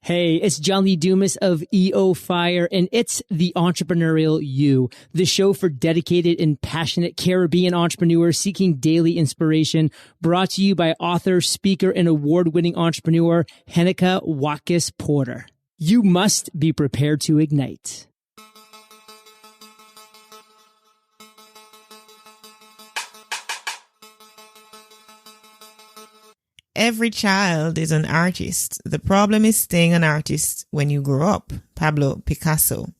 Hey, it's John Lee Dumas of EO Fire, and it's the Entrepreneurial You, the show for dedicated and passionate Caribbean entrepreneurs seeking daily inspiration, brought to you by author, speaker, and award-winning entrepreneur Heneka Watkis-Porter. You must be prepared to ignite. Every child is an artist. The problem is staying an artist when you grow up. Pablo Picasso.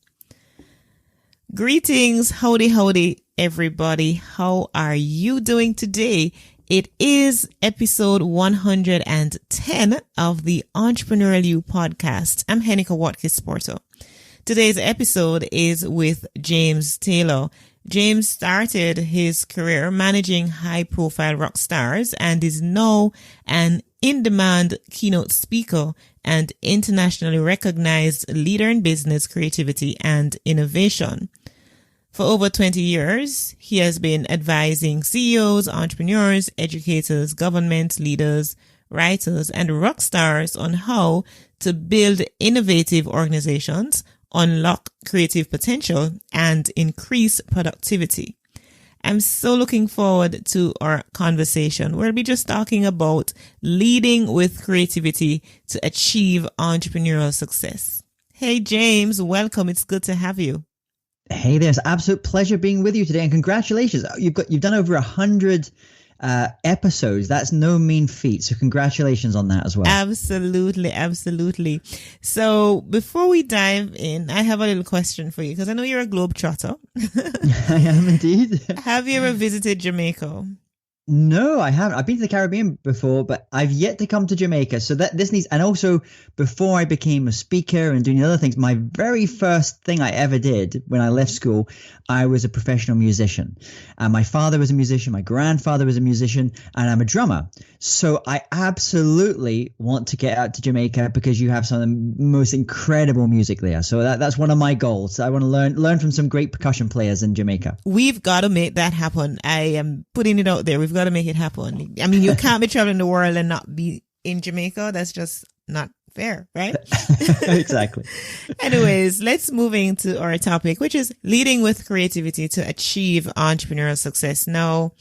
Greetings, howdy, everybody. How are you doing today? It is episode 110 of the Entrepreneurial You podcast. I'm Heneka Watkis-Porter. Today's episode is with James Taylor. James started his career managing high-profile rock stars and is now an in-demand keynote speaker and internationally recognized leader in business, creativity, and innovation. For over 20 years, he has been advising CEOs, entrepreneurs, educators, government leaders, writers, and rock stars on how to build innovative organizations, unlock creative potential, and increase productivity. I'm so looking forward to our conversation. We'll be just talking about leading with creativity to achieve entrepreneurial success. Hey, James, welcome. It's good to have you. Hey there. It's an absolute pleasure being with you today, and congratulations. You've done over 100 episodes. That's no mean feat. So congratulations on that as well. Absolutely. So before we dive in, I have a little question for you because I know you're a globetrotter. I am indeed. Have you ever visited Jamaica? No, I haven't. I've been to the Caribbean before, but I've yet to come to Jamaica. So this needs, and also before I became a speaker and doing other things, my very first thing I ever did when I left school, I was a professional musician. My father was a musician, my grandfather was a musician, and I'm a drummer. So I absolutely want to get out to Jamaica because you have some of the most incredible music there. So that's one of my goals. I want to learn from some great percussion players in Jamaica. We've got to make that happen. I am putting it out there. We've got to make it happen. I mean, you can't be traveling the world and not be in Jamaica. That's just not fair, right? Exactly. Anyways, let's move into our topic, which is leading with creativity to achieve entrepreneurial success. Now,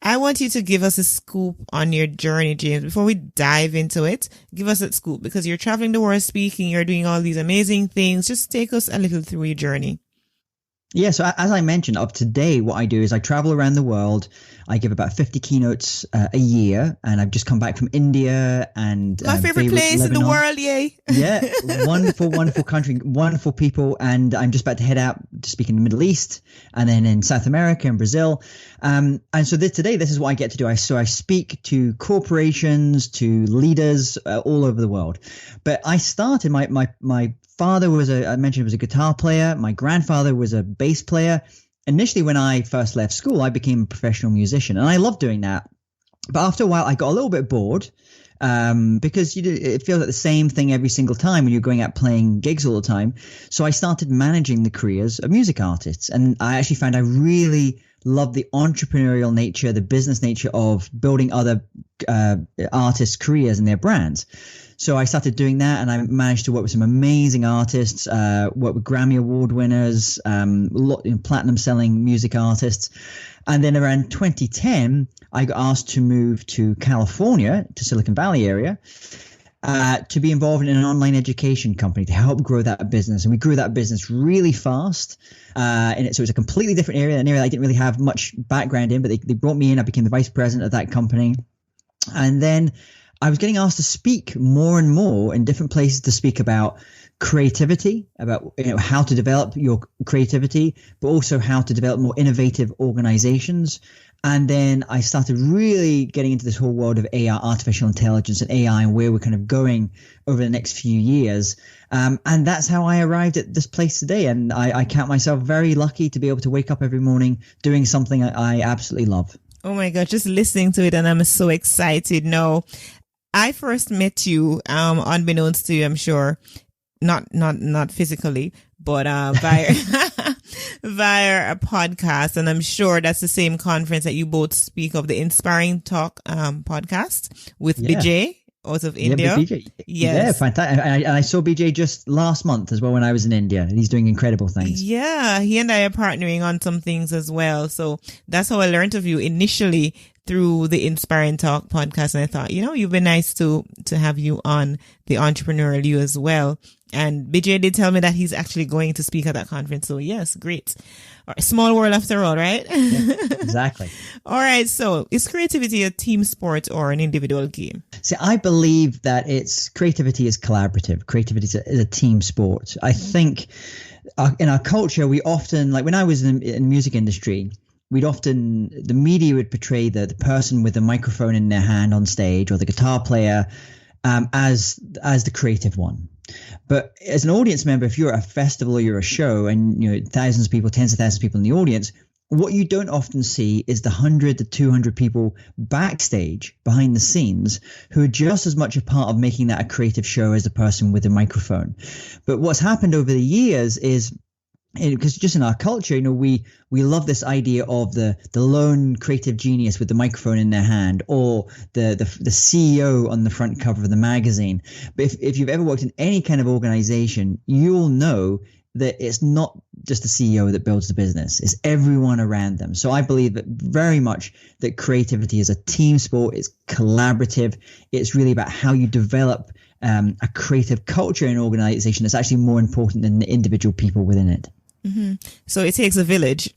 I want you to give us a scoop on your journey, James. Before we dive into it, give us a scoop because you're traveling the world speaking, you're doing all these amazing things. Just take us a little through your journey. Yeah, so as I mentioned, up to date, what I do is I travel around the world. I give about 50 keynotes a year, and I've just come back from India and my favorite place Lebanon. In the world, yay! Yeah, wonderful country, wonderful people, and I'm just about to head out to speak in the Middle East and then in South America and Brazil. And so today, this is what I get to do. I speak to corporations, to leaders all over the world. But I started my father was I mentioned was a guitar player. My grandfather was a bass player. Initially, when I first left school, I became a professional musician, and I loved doing that. But after a while, I got a little bit bored because it feels like the same thing every single time when you're going out playing gigs all the time. So I started managing the careers of music artists, and I actually found I really loved the entrepreneurial nature, the business nature of building other artists' careers and their brands. So I started doing that, and I managed to work with some amazing artists, work with Grammy Award winners, platinum selling music artists. And then around 2010, I got asked to move to California, to Silicon Valley area, to be involved in an online education company to help grow that business. And we grew that business really fast. So it was a completely different area, an area I didn't really have much background in, but they brought me in. I became the vice president of that company. And then I was getting asked to speak more and more in different places to speak about creativity, about how to develop your creativity, but also how to develop more innovative organizations. And then I started really getting into this whole world of AI, artificial intelligence and AI, and where we're kind of going over the next few years. And that's how I arrived at this place today. And I count myself very lucky to be able to wake up every morning doing something I absolutely love. Oh my gosh, just listening to it, and I'm so excited. No, I first met you, unbeknownst to you, I'm sure, not physically, but via via a podcast, and I'm sure that's the same conference that you both speak of, the Inspiring Talk podcast with BJ. out of India. BJ. Yes. Yeah, fantastic. And I saw BJ just last month as well when I was in India. He's doing incredible things. Yeah, he and I are partnering on some things as well. So that's how I learned of you initially through the Inspiring Talk podcast. And I thought, you've been nice to have you on the Entrepreneurial You as well. And BJ did tell me that he's actually going to speak at that conference. So yes, great. Small world after all, right? Yeah, exactly. All right. So is creativity a team sport or an individual game? See, I believe that creativity is collaborative. Creativity is a team sport. I think in our culture, we often, like when I was in the music industry, the media would portray the person with the microphone in their hand on stage or the guitar player as the creative one. But as an audience member, if you're at a festival or you're a show and thousands of people, tens of thousands of people in the audience, what you don't often see is the 100 to 200 people backstage behind the scenes who are just as much a part of making that a creative show as the person with the microphone. But what's happened over the years is, because just in our culture, we love this idea of the lone creative genius with the microphone in their hand, or the CEO on the front cover of the magazine. But if you've ever worked in any kind of organization, you'll know that it's not just the CEO that builds the business, it's everyone around them. So I believe that very much that creativity is a team sport, it's collaborative, it's really about how you develop a creative culture in an organization that's actually more important than the individual people within it. Mm-hmm. So it takes a village.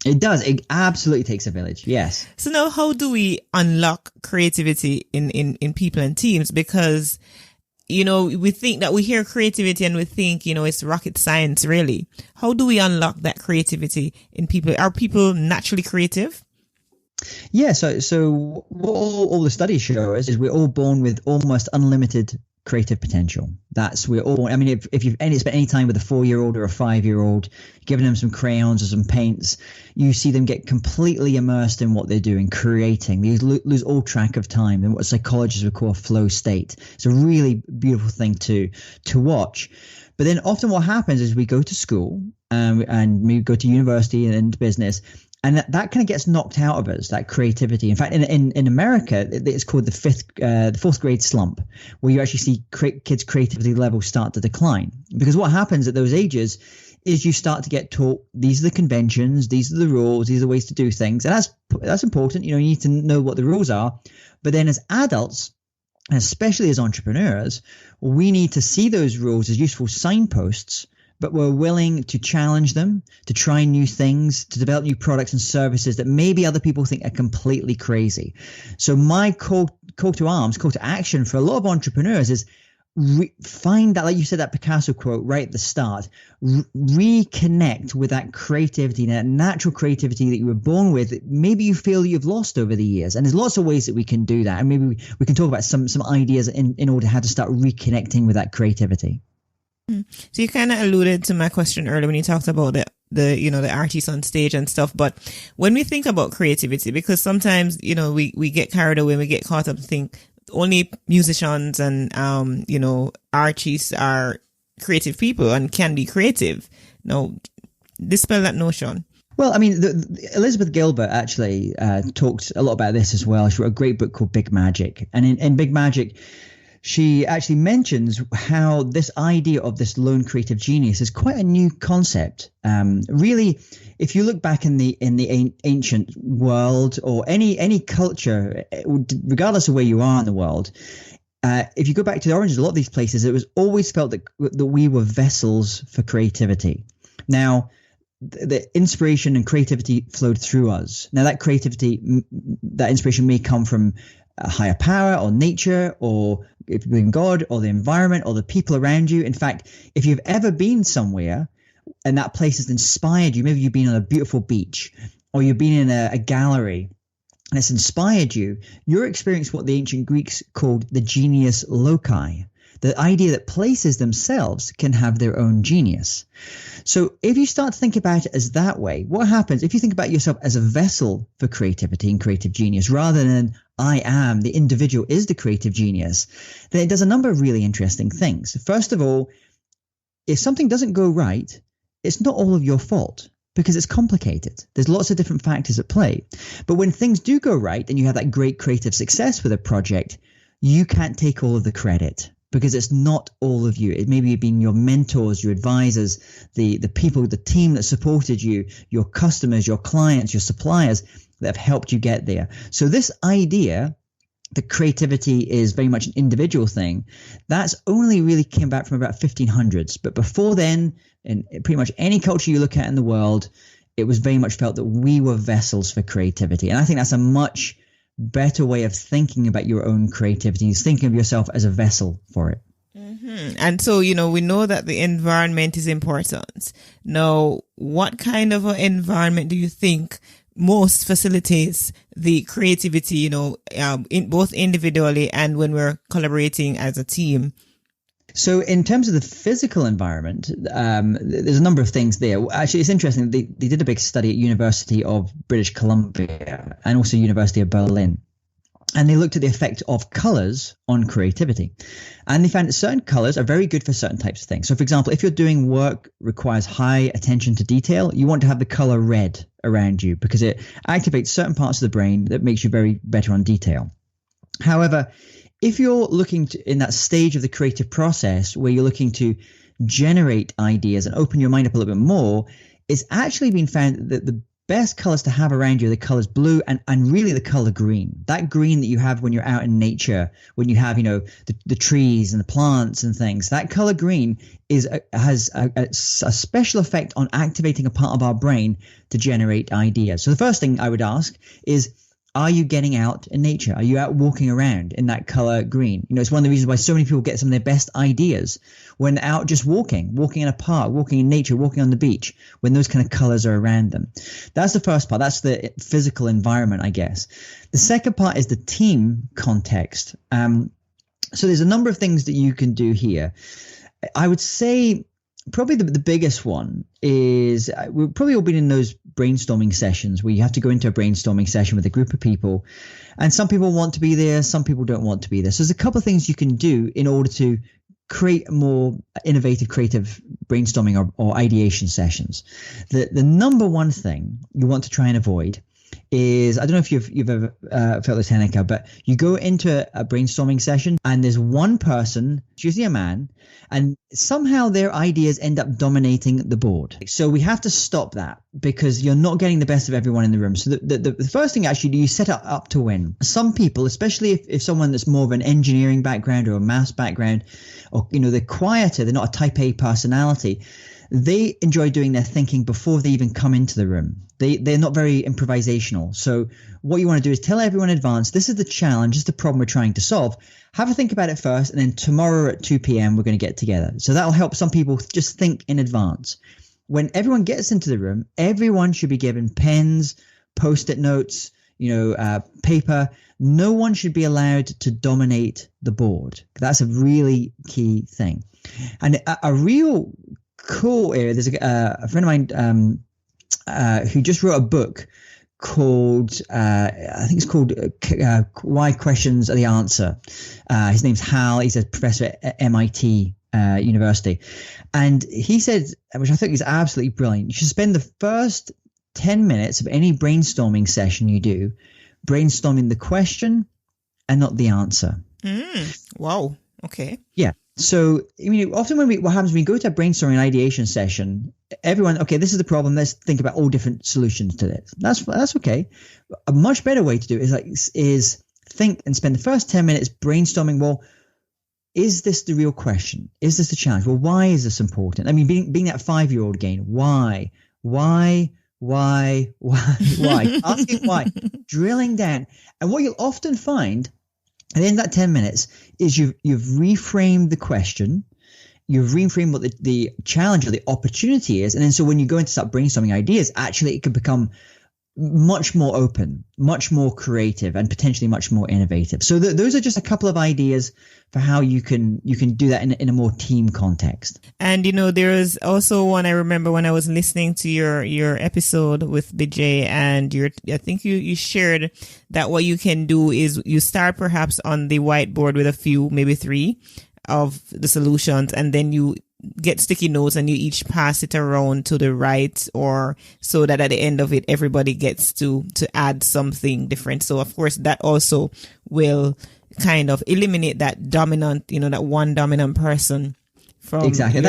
It does. It absolutely takes a village. Yes. So now how do we unlock creativity in people and teams? Because, we think that we hear creativity and we think, it's rocket science, really. How do we unlock that creativity in people? Are people naturally creative? Yeah. So what all the studies show us is we're all born with almost unlimited creative potential. We're all, if you've spent any time with a 4-year-old or a 5-year-old, giving them some crayons or some paints, you see them get completely immersed in what they're doing, creating. They lose all track of time and what psychologists would call a flow state. It's a really beautiful thing to watch. But then often what happens is we go to school and we go to university and into business, and that kind of gets knocked out of us, that creativity. In fact, in America, it's called the fourth grade slump, where you actually see kids' creativity levels start to decline. Because what happens at those ages is you start to get taught these are the conventions, these are the rules, these are the ways to do things. And that's important. You need to know what the rules are. But then as adults, and especially as entrepreneurs, we need to see those rules as useful signposts, but we're willing to challenge them, to try new things, to develop new products and services that maybe other people think are completely crazy. So my call to action for a lot of entrepreneurs is find that, like you said, that Picasso quote right at the start, reconnect with that creativity, that natural creativity that you were born with. Maybe you feel you've lost over the years, and there's lots of ways that we can do that. And maybe we can talk about some ideas in order how to start reconnecting with that creativity. So you kind of alluded to my question earlier when you talked about the artists on stage and stuff. But when we think about creativity, because sometimes, we get carried away, we get caught up to think only musicians and, artists are creative people and can be creative. No, dispel that notion. Well, Elizabeth Gilbert actually talked a lot about this as well. She wrote a great book called Big Magic. And in Big Magic, she actually mentions how this idea of this lone creative genius is quite a new concept. Really, if you look back in the ancient world or any culture, regardless of where you are in the world, if you go back to the origins, a lot of these places, it was always felt that we were vessels for creativity. Now, the inspiration and creativity flowed through us. Now, that inspiration may come from a higher power or nature, or if you're in God, or the environment, or the people around you. In fact, if you've ever been somewhere and that place has inspired you, maybe you've been on a beautiful beach, or you've been in a gallery and it's inspired you, you're experiencing what the ancient Greeks called the genius loci, the idea that places themselves can have their own genius. So if you start to think about it as that way, what happens if you think about yourself as a vessel for creativity and creative genius, rather than I am, the individual is the creative genius, then it does a number of really interesting things. First of all, if something doesn't go right, it's not all of your fault, because it's complicated. There's lots of different factors at play. But when things do go right and you have that great creative success with a project, you can't take all of the credit, because it's not all of you. It maybe been your mentors, your advisors, the people, the team that supported you, your customers, your clients, your suppliers that have helped you get there. So this idea that creativity is very much an individual thing, that's only really came back from about 1500s. But before then, in pretty much any culture you look at in the world, it was very much felt that we were vessels for creativity. And I think that's a much better way of thinking about your own creativity, is thinking of yourself as a vessel for it. Mm-hmm. And so, we know that the environment is important. Now, what kind of an environment do you think most facilitates the creativity, in both individually and when we're collaborating as a team? So in terms of the physical environment, there's a number of things there. Actually, it's interesting. They did a big study at University of British Columbia and also University of Berlin. And they looked at the effect of colors on creativity. And they found that certain colors are very good for certain types of things. So, for example, if you're doing work requires high attention to detail, you want to have the color red around you because it activates certain parts of the brain that makes you very better on detail. However, if you're looking to, in that stage of the creative process where you're looking to generate ideas and open your mind up a little bit more, it's actually been found that the best colors to have around you are the colors blue and really the color green. That green that you have when you're out in nature, when you have, the trees and the plants and things, that color green has a special effect on activating a part of our brain to generate ideas. So the first thing I would ask is, are you getting out in nature? Are you out walking around in that color green? It's one of the reasons why so many people get some of their best ideas when out just walking in a park, walking in nature, walking on the beach, when those kind of colors are around them. That's the first part. That's the physical environment, I guess. The second part is the team context. So there's a number of things that you can do here. I would say probably the biggest one is we've probably all been in those brainstorming sessions where you have to go into a brainstorming session with a group of people, and some people want to be there, some people don't want to be there. So there's a couple of things you can do in order to create more innovative, creative brainstorming or ideation sessions. The number one thing you want to try and avoid is, I don't know if you've ever felt this, Heneka, but you go into a brainstorming session and there's one person, it's usually a man, and somehow their ideas end up dominating the board. So we have to stop that because you're not getting the best of everyone in the room. So the first thing, actually, you set up to win. Some people, especially if someone that's more of an engineering background or a maths background, or they're quieter, they're not a type A personality, they enjoy doing their thinking before they even come into the room. They're not very improvisational. So what you want to do is tell everyone in advance, this is the challenge, this is the problem we're trying to solve. Have a think about it first, and then tomorrow at 2 p.m. we're going to get together. So that'll help some people just think in advance. When everyone gets into the room, everyone should be given pens, Post-it notes, paper. No one should be allowed to dominate the board. That's a really key thing. And a real cool area, there's a friend of mine who just wrote a book called I think it's called Why Questions Are the Answer. His name's Hal. He's a professor at MIT University, and he said, which I think is absolutely brilliant, you should spend the first 10 minutes of any brainstorming session you do brainstorming the question and not the answer. Wow. Okay. Yeah. So, often what happens when we go to a brainstorming ideation session, everyone, okay, this is the problem. Let's think about all different solutions to this. That's okay. A much better way to do it is think and spend the first 10 minutes brainstorming. Well, is this the real question? Is this the challenge? Well, why is this important? Being that 5-year-old again, why? Asking why, drilling down. And what you'll often find at the end of that 10 minutes is you've reframed the question, you've reframed what the challenge or the opportunity is. And then so when you go into start brainstorming ideas, actually it can become much more open, much more creative, and potentially much more innovative. So those are just a couple of ideas for how you can do that in a more team context. And there is also one I remember when I was listening to your episode with Bijay, and I think you shared that what you can do is you start perhaps on the whiteboard with a few, maybe 3 of the solutions, and then you get sticky notes and you each pass it around to the right, or so that at the end of it everybody gets to add something different. So of course that also will kind of eliminate that dominant, that one dominant person from. Exactly.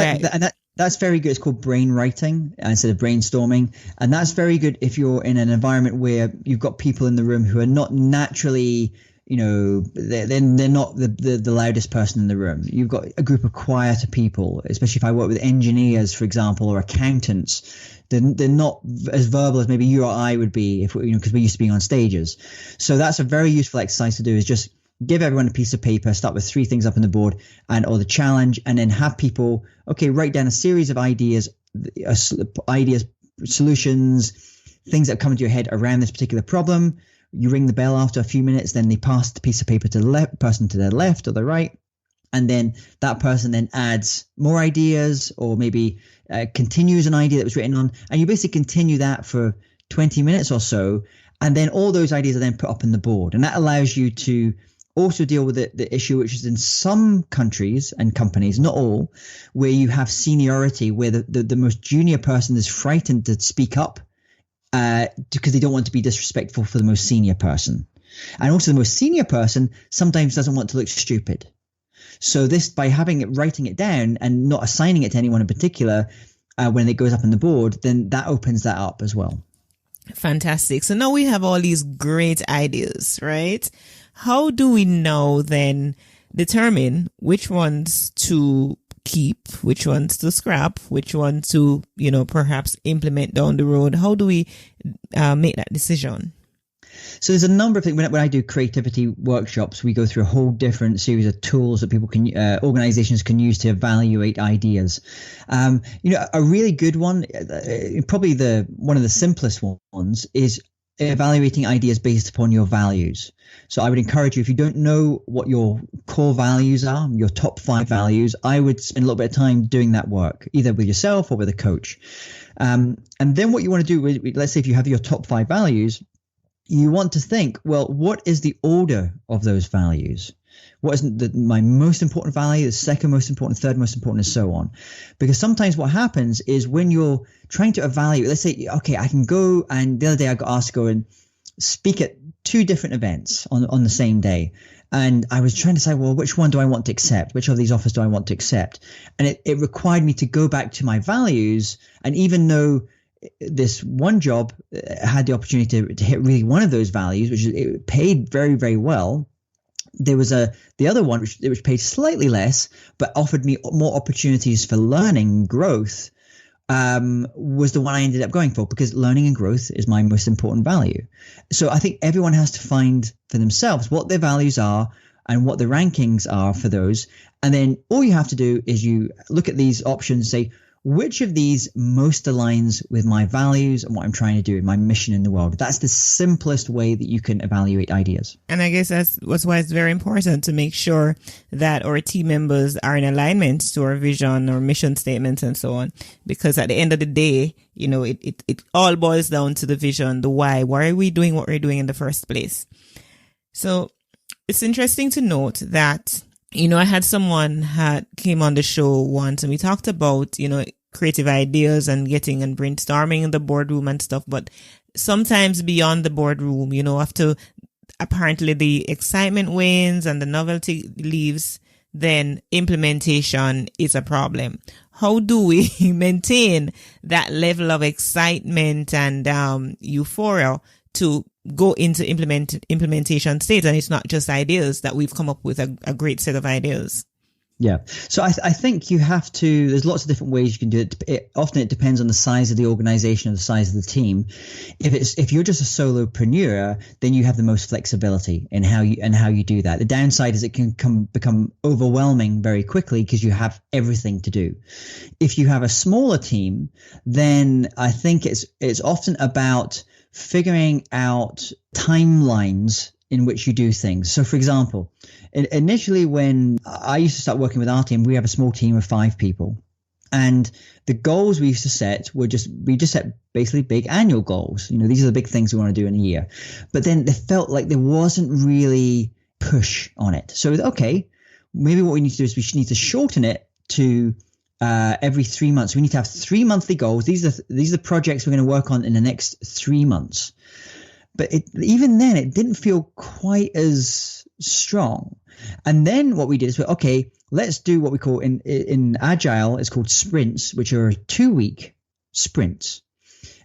That's very good. It's called brain writing instead of brainstorming. And that's very good if you're in an environment where you've got people in the room who are not naturally, they're not the loudest person in the room. You've got a group of quieter people, especially if I work with engineers, for example, or accountants. They're not as verbal as maybe you or I would be because we're used to being on stages. So that's a very useful exercise to do, is just give everyone a piece of paper, start with 3 things up on the board or the challenge, and then have people, write down a series of ideas, solutions, things that come into your head around this particular problem. You ring the bell after a few minutes, then they pass the piece of paper to the person to their left or the right. And then that person then adds more ideas or maybe continues an idea that was written on. And you basically continue that for 20 minutes or so. And then all those ideas are then put up on the board. And that allows you to also deal with the issue, which is in some countries and companies, not all, where you have seniority, where the most junior person is frightened to speak up because they don't want to be disrespectful for the most senior person. And also the most senior person sometimes doesn't want to look stupid. So this, by writing it down and not assigning it to anyone in particular when it goes up on the board, then that opens that up as well. Fantastic. So now we have all these great ideas, right? How do we now then determine which ones to keep, which ones to scrap, which ones to, perhaps implement down the road? How do we make that decision? So there's a number of things. When I do creativity workshops, we go through a whole different series of tools that people can, organizations can use to evaluate ideas. A really good one, probably one of the simplest ones, is evaluating ideas based upon your values. So I would encourage you, if you don't know what your core values are, your top 5 values, I would spend a little bit of time doing that work, either with yourself or with a coach. And then what you want to do, let's say if you have your top 5 values, you want to think, well, what is the order of those values? What is my most important value, the second most important, third most important, and so on? Because sometimes what happens is when you're trying to evaluate, let's say, I can go, and the other day I got asked to go and speak at 2 different events on the same day. And I was trying to say, well, which one do I want to accept? Which of these offers do I want to accept? And it required me to go back to my values. And even though this one job had the opportunity to hit really one of those values, which is it paid very, very well, there was the other one which paid slightly less but offered me more opportunities for learning and growth, was the one I ended up going for, because learning and growth is my most important value. So I think everyone has to find for themselves what their values are and what the rankings are for those. And then all you have to do is you look at these options and say, which of these most aligns with my values and what I'm trying to do in my mission in the world? That's the simplest way that you can evaluate ideas. And I guess that's why it's very important to make sure that our team members are in alignment to our vision or mission statements and so on. Because at the end of the day, it all boils down to the vision, the why. Why are we doing what we're doing in the first place? So it's interesting to note that I had someone came on the show once, and we talked about, creative ideas and getting and brainstorming in the boardroom and stuff. But sometimes beyond the boardroom, after apparently the excitement wanes and the novelty leaves, then implementation is a problem. How do we maintain that level of excitement and euphoria to go into implementation stage, and it's not just ideas that we've come up with a great set of ideas? Yeah. So I think you have to, there's lots of different ways you can do it. Often it depends on the size of the organization or the size of the team. If you're just a solopreneur, then you have the most flexibility in how you do that. The downside is it can become overwhelming very quickly because you have everything to do. If you have a smaller team, then I think it's often about figuring out timelines in which you do things. So, for example, initially when I used to start working with our team, we have a small team of 5 people. And the goals we used to set we just set basically big annual goals. These are the big things we want to do in a year. But then it felt like there wasn't really push on it. So, okay, maybe what we need to do is we need to shorten it to every 3 months. We need to have 3 monthly goals. These are the projects we're going to work on in the next 3 months. But even then, it didn't feel quite as strong. And then what we did is, okay, let's do what we call in Agile, it's called sprints, which are 2-week sprints.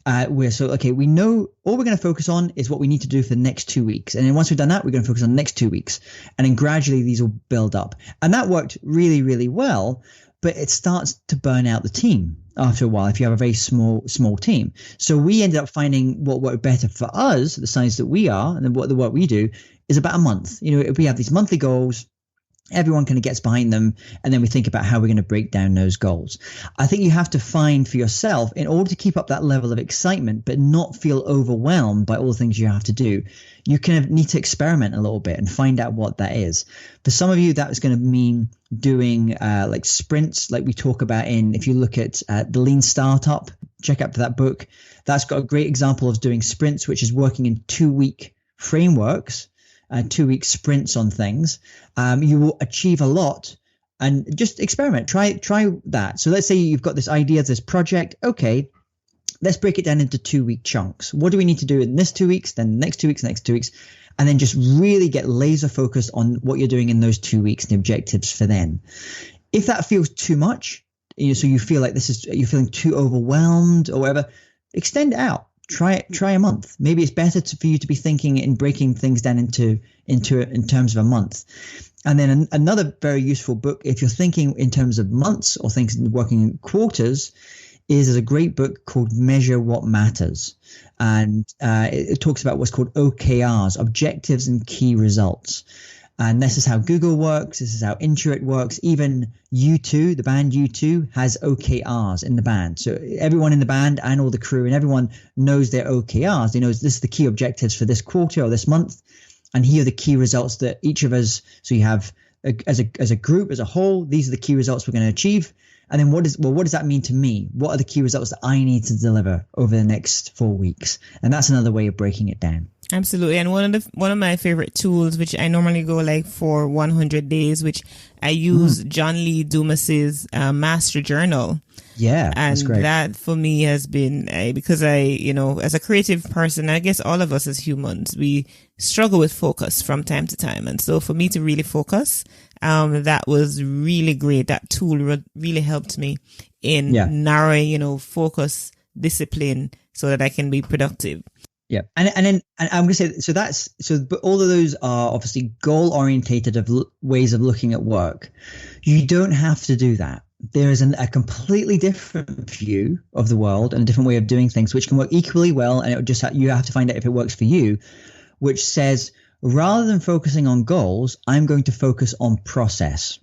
We know all we're going to focus on is what we need to do for the next 2 weeks. And then once we've done that, we're going to focus on the next 2 weeks. And then gradually these will build up. And that worked really, really well. But it starts to burn out the team after a while if you have a very small team. So we ended up finding what worked better for us, the size that we are, and what the work we do is about a month. If we have these monthly goals, everyone kind of gets behind them, and then we think about how we're going to break down those goals. I think you have to find for yourself, in order to keep up that level of excitement but not feel overwhelmed by all the things you have to do, you kind of need to experiment a little bit and find out what that is. For some of you, that is going to mean doing like sprints, like we talk about if you look at the Lean Startup, check out that book. That's got a great example of doing sprints, which is working in 2-week frameworks. 2-week sprints on things. You will achieve a lot, and just experiment. Try that. So let's say you've got this idea, this project. Okay, let's break it down into 2-week chunks. What do we need to do in this 2 weeks, then the next 2 weeks, next 2 weeks, and then just really get laser focused on what you're doing in those 2 weeks and the objectives for then. If that feels too much, so you feel like you're feeling too overwhelmed or whatever, extend it out. Try a month. Maybe it's better for you to be thinking and breaking things down in terms of a month. And then another very useful book, if you're thinking in terms of months or working in quarters, is a great book called Measure What Matters. And it talks about what's called OKRs, Objectives and Key Results. And this is how Google works. This is how Intuit works. Even U2, the band U2, has OKRs in the band. So everyone in the band and all the crew and everyone knows their OKRs. They know this is the key objectives for this quarter or this month. And here are the key results that each of us, so you have as a group, as a whole, these are the key results we're going to achieve. And then what does that mean to me? What are the key results that I need to deliver over the next 4 weeks? And that's another way of breaking it down. Absolutely. And one of my favorite tools, which I normally go like for 100 days, which I use John Lee Dumas's Master Journal. Yeah, and that's great. That for me has been because as a creative person, I guess all of us as humans, we struggle with focus from time to time. And so for me to really focus, that was really great. That tool really helped me in narrowing, focus, discipline, so that I can be productive. Yeah. And I'm going to say, but all of those are obviously goal orientated ways of looking at work. You don't have to do that. There is a completely different view of the world and a different way of doing things, which can work equally well. And you have to find out if it works for you, which says, rather than focusing on goals, I'm going to focus on process,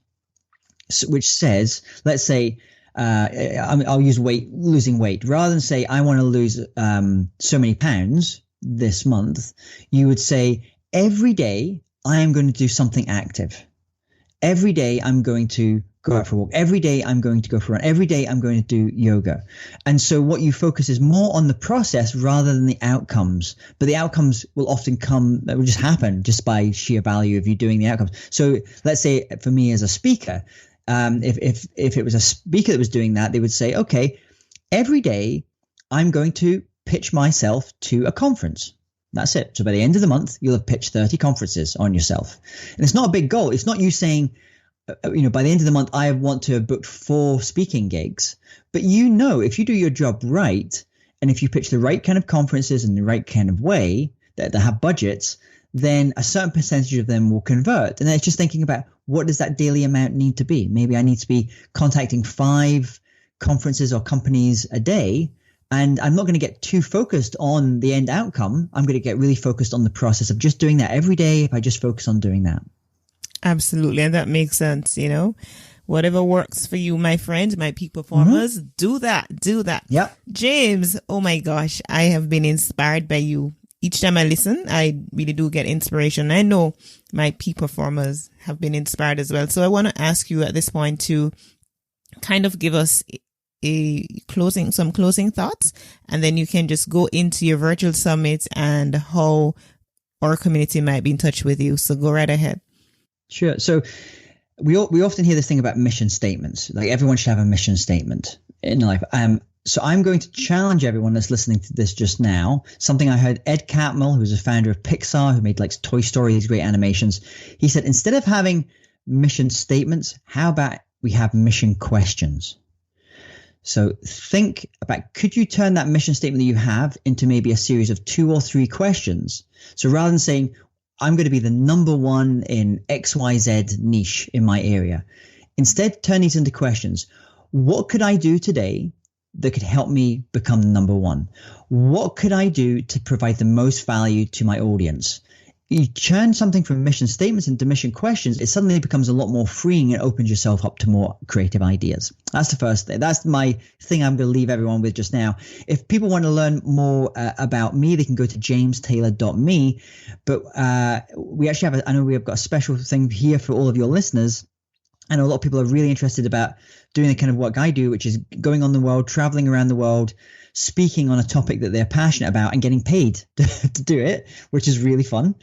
which says, let's say, I'll use losing weight. Rather than say, I want to lose so many pounds this month, you would say, every day I am going to do something active. Every day I'm going to go out for a walk. Every day I'm going to go for a run. Every day I'm going to do yoga. And so what you focus is more on the process rather than the outcomes. But the outcomes will often that will just happen just by sheer value of you doing the outcomes. So let's say for me as a speaker, if it was a speaker that was doing that, they would say, okay, every day I'm going to pitch myself to a conference. That's it. So by the end of the month, you'll have pitched 30 conferences on yourself. And it's not a big goal. It's not you saying, by the end of the month, I want to have booked 4 speaking gigs. But if you do your job right, and if you pitch the right kind of conferences in the right kind of way that have budgets, then a certain percentage of them will convert. And then it's just thinking about, what does that daily amount need to be? Maybe I need to be contacting 5 conferences or companies a day. And I'm not going to get too focused on the end outcome. I'm going to get really focused on the process of just doing that every day if I just focus on doing that. Absolutely. And that makes sense. Whatever works for you, my friend, my peak performers, do that. Yeah. James, oh my gosh, I have been inspired by you. Each time I listen, I really do get inspiration. I know my peak performers have been inspired as well. So I want to ask you at this point to kind of give us some closing thoughts, and then you can just go into your virtual summit and how our community might be in touch with you. So go right ahead. Sure. So we often hear this thing about mission statements. Like everyone should have a mission statement in life. So I'm going to challenge everyone that's listening to this just now. Something I heard Ed Catmull, who's a founder of Pixar, who made like Toy Story, these great animations. He said, instead of having mission statements, how about we have mission questions? So think about, could you turn that mission statement that you have into maybe a series of 2 or 3 questions? So rather than saying, I'm going to be the number one in XYZ niche in my area, instead turn these into questions. What could I do today that could help me become number one? What could I do to provide the most value to my audience? You turn something from mission statements into mission questions, it suddenly becomes a lot more freeing and opens yourself up to more creative ideas. That's the first thing. That's my thing I'm going to leave everyone with just now. If people want to learn more about me, they can go to jamestaylor.me. But we actually I know we have got a special thing here for all of your listeners. I know a lot of people are really interested about doing the kind of work I do, which is going on the world, traveling around the world, speaking on a topic that they're passionate about and getting paid to do it, which is really fun.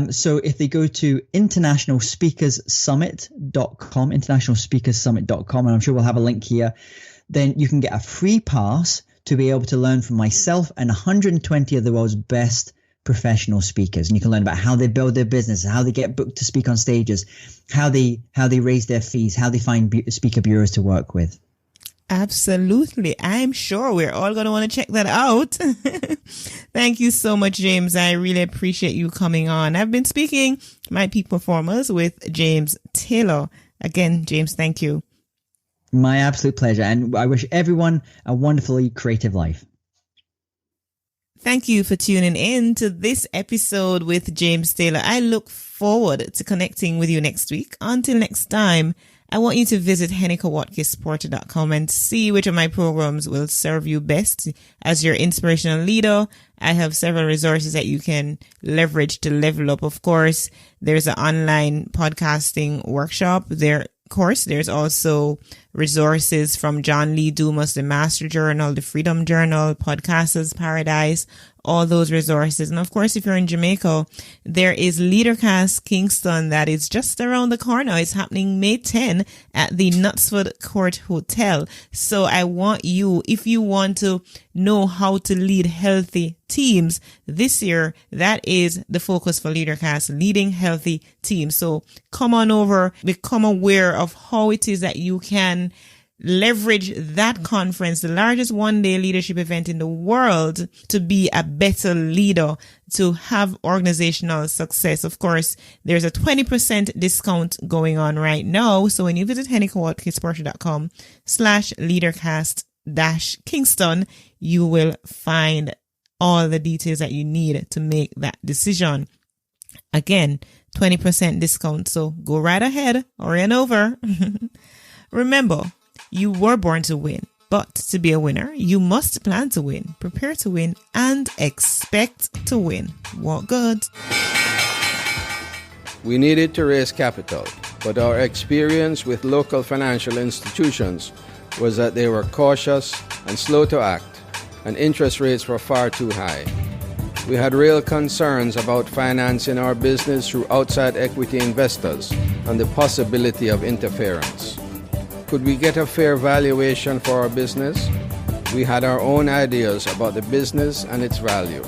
So if they go to internationalspeakerssummit.com, and I'm sure we'll have a link here, then you can get a free pass to be able to learn from myself and 120 of the world's best professional speakers. And you can learn about how they build their business, how they get booked to speak on stages, how they raise their fees, how they find speaker bureaus to work with. Absolutely. I'm sure we're all going to want to check that out. Thank you so much, James. I really appreciate you coming on. I've been speaking my peak performers with James Taylor. Again, James, thank you. My absolute pleasure. And I wish everyone a wonderfully creative life. Thank you for tuning in to this episode with James Taylor. I look forward to connecting with you next week. Until next time, I want you to visit HenekaWatkis-Porter.com and see which of my programs will serve you best as your inspirational leader. I have several resources that you can leverage to level up. Of course, there's an online podcasting workshop. There's also resources from John Lee Dumas, the Master Journal, the Freedom Journal, Podcasters Paradise, all those resources. And of course, if you're in Jamaica, there is LeaderCast Kingston that is just around the corner. It's happening May 10 at the Knutsford Court Hotel. So I want you, if you want to know how to lead healthy teams this year, that is the focus for LeaderCast, leading healthy teams. So come on over, become aware of how it is that you can leverage that conference, the largest one-day leadership event in the world, to be a better leader, to have organizational success. Of course, there's a 20% discount going on right now. So when you visit HenekaWatkis-Porter.com/leadercast-Kingston, you will find all the details that you need to make that decision. Again, 20% discount. So go right ahead or in over. Remember, you were born to win, but to be a winner, you must plan to win, prepare to win, and expect to win. Walk good. We needed to raise capital, but our experience with local financial institutions was that they were cautious and slow to act, and interest rates were far too high. We had real concerns about financing our business through outside equity investors and the possibility of interference. Could we get a fair valuation for our business? We had our own ideas about the business and its value.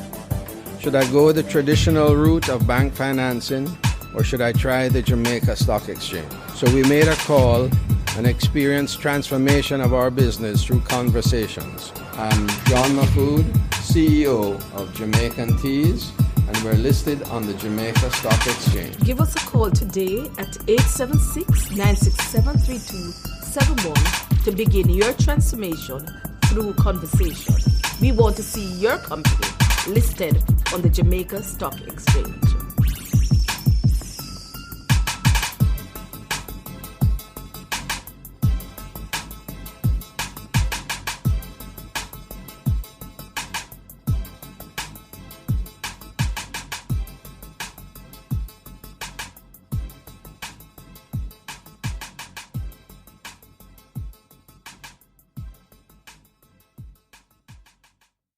Should I go the traditional route of bank financing, or should I try the Jamaica Stock Exchange? So we made a call and experienced transformation of our business through conversations. I'm John Mahfood, CEO of Jamaican Teas, and we're listed on the Jamaica Stock Exchange. Give us a call today at 876-967-3271 to begin your transformation through conversation. We want to see your company listed on the Jamaica Stock Exchange.